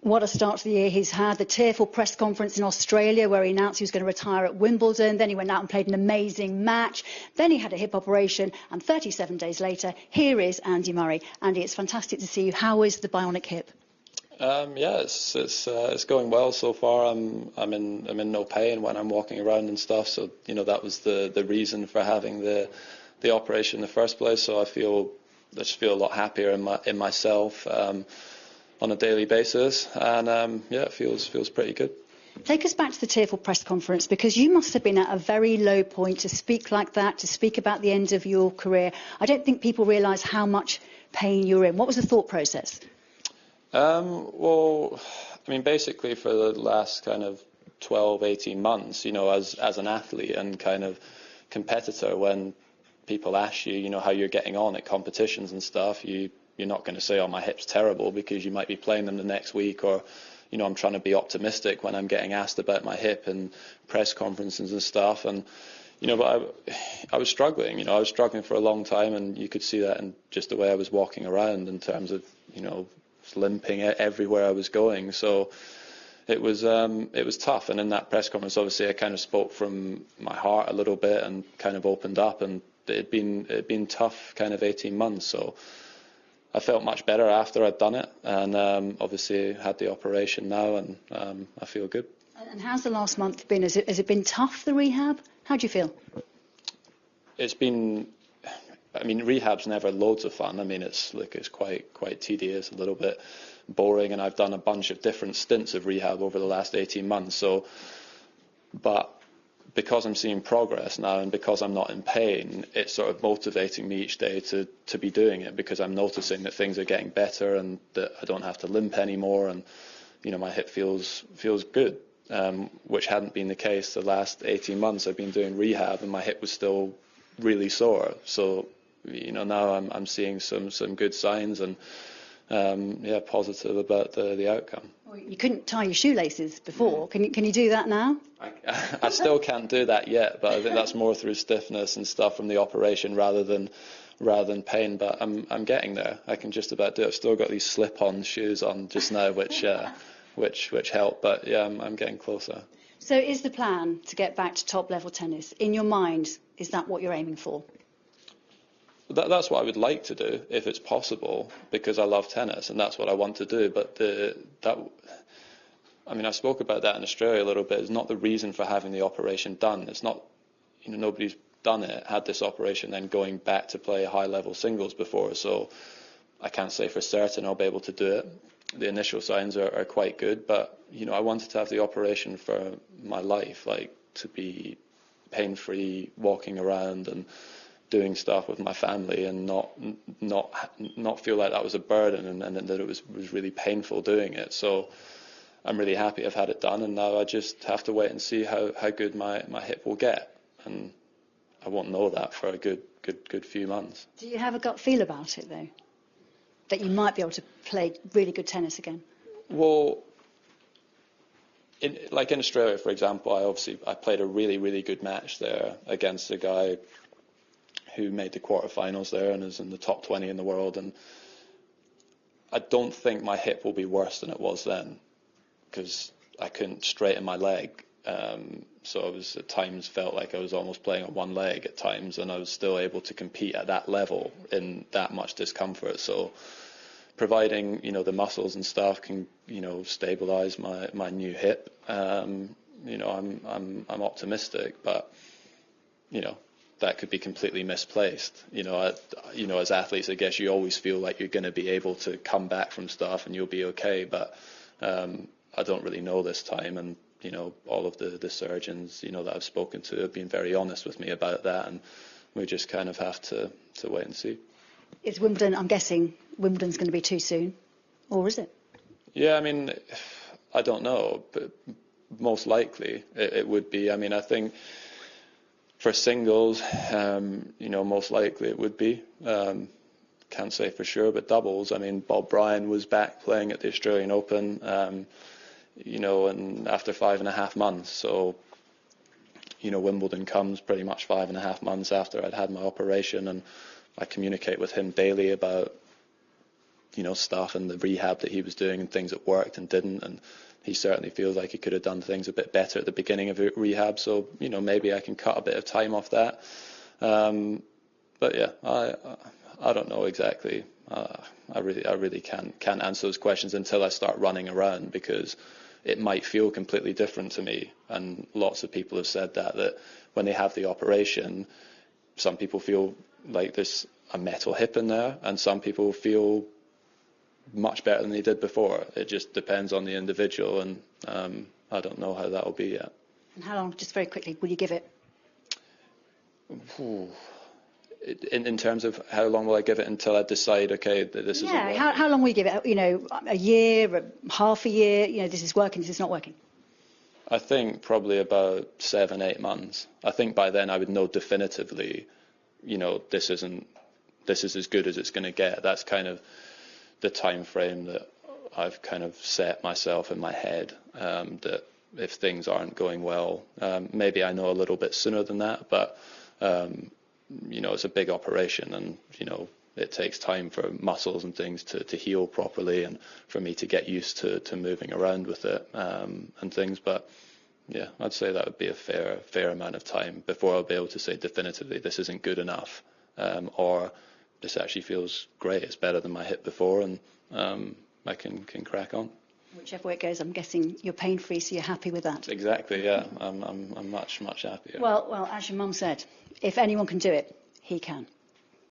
What a start to the year he's had. The tearful press conference in Australia where he announced he was going to retire at Wimbledon. Then he went out and played an amazing match. Then he had a hip operation. And 37 days later, here is Andy Murray. Andy, it's fantastic to see you. How is the bionic hip? Yeah, it's going well so far. I'm in no pain when I'm walking around and stuff. So that was the reason for having the operation in the first place. So I just feel a lot happier in myself on a daily basis, and yeah, it feels pretty good. Take us back to the tearful press conference, because you must have been at a very low point to speak like that, to speak about the end of your career. I don't think people realise how much pain you're in. What was the thought process? Well, I mean, basically for the last kind of 12, 18 months, as an athlete and kind of competitor, when people ask you, how you're getting on at competitions and stuff, you're not going to say, oh, my hip's terrible, because you might be playing them the next week, or, I'm trying to be optimistic when I'm getting asked about my hip in press conferences and stuff. And, but I was struggling, I was struggling for a long time, and you could see that in just the way I was walking around in terms of, limping everywhere I was going. So it was tough. And in that press conference, obviously, I kind of spoke from my heart a little bit and kind of opened up, and it'd been tough kind of 18 months. So I felt much better after I'd done it, and obviously had the operation now, and I feel good. And how's the last month been? Has it been tough, the rehab? How do you feel? It's been, rehab's never loads of fun. It's quite tedious, a little bit boring, and I've done a bunch of different stints of rehab over the last 18 months. So, but because I'm seeing progress now, and because I'm not in pain, it's sort of motivating me each day to be doing it, because I'm noticing that things are getting better and that I don't have to limp anymore, and my hip feels good, which hadn't been the case the last 18 months. I've been doing rehab and my hip was still really sore. So now I'm seeing some good signs, and yeah, positive about the outcome. Well, you couldn't tie your shoelaces before. Can you do that now? I still can't do that yet, but I think that's more through stiffness and stuff from the operation rather than pain. But I'm getting there. I can just about do it. I've still got these slip-on shoes on just now, which help. But yeah, I'm getting closer. So is the plan to get back to top-level tennis? In your mind, is that what you're aiming for? That's what I would like to do, if it's possible, because I love tennis and that's what I want to do. But I spoke about that in Australia a little bit. It's not the reason for having the operation done. It's not, nobody's done it, had this operation, then going back to play high-level singles before. So I can't say for certain I'll be able to do it. The initial signs are quite good, but I wanted to have the operation for my life, like to be pain-free, walking around and doing stuff with my family, and not feel like that was a burden, and that it was really painful doing it. So I'm really happy I've had it done, and now I just have to wait and see how good my hip will get, and I won't know that for a good few months. Do you have a gut feel about it though, that you might be able to play really good tennis again? Well, in Australia, for example, I played a really good match there against a guy who made the quarterfinals there and is in the top 20 in the world, and I don't think my hip will be worse than it was then, because I couldn't straighten my leg, so I was at times felt like I was almost playing on one leg at times, and I was still able to compete at that level in that much discomfort. So providing the muscles and stuff can stabilize my new hip, I'm optimistic, but that could be completely misplaced. As athletes, I guess you always feel like you're going to be able to come back from stuff and you'll be okay, but I don't really know this time, and all of the surgeons that I've spoken to have been very honest with me about that, and we just kind of have to wait and see. Is Wimbledon, I'm guessing Wimbledon's going to be too soon, or is it? Yeah, I don't know, but most likely it would be. I think for singles, most likely it would be. Can't say for sure, but doubles, Bob Bryan was back playing at the Australian Open, and after 5.5 months. So, Wimbledon comes pretty much 5.5 months after I'd had my operation, and I communicate with him daily about stuff and the rehab that he was doing and things that worked and didn't, and he certainly feels like he could have done things a bit better at the beginning of rehab. So maybe I can cut a bit of time off that. But yeah, I don't know exactly. I really can't answer those questions until I start running around, because it might feel completely different to me. And lots of people have said that when they have the operation, some people feel like there's a metal hip in there, and some people feel much better than they did before. It just depends on the individual, and I don't know how that will be yet. And how long, just very quickly, will you give it? In terms of how long will I give it until I decide, okay, that this isn't working? Yeah, how long will you give it? A year, half a year? This is working, this is not working. I think probably about 7-8 months. I think by then I would know definitively, this is as good as it's going to get. That's kind of the time frame that I've kind of set myself in my head, that if things aren't going well, maybe I know a little bit sooner than that, but it's a big operation, and it takes time for muscles and things to heal properly, and for me to get used to moving around with it, and things. But yeah, I'd say that would be a fair amount of time before I'll be able to say definitively this isn't good enough, or this actually feels great, it's better than my hip before, and I can crack on. Whichever way it goes, I'm guessing you're pain-free, so you're happy with that. Exactly, yeah. I'm much happier. Well, as your mum said, if anyone can do it, he can.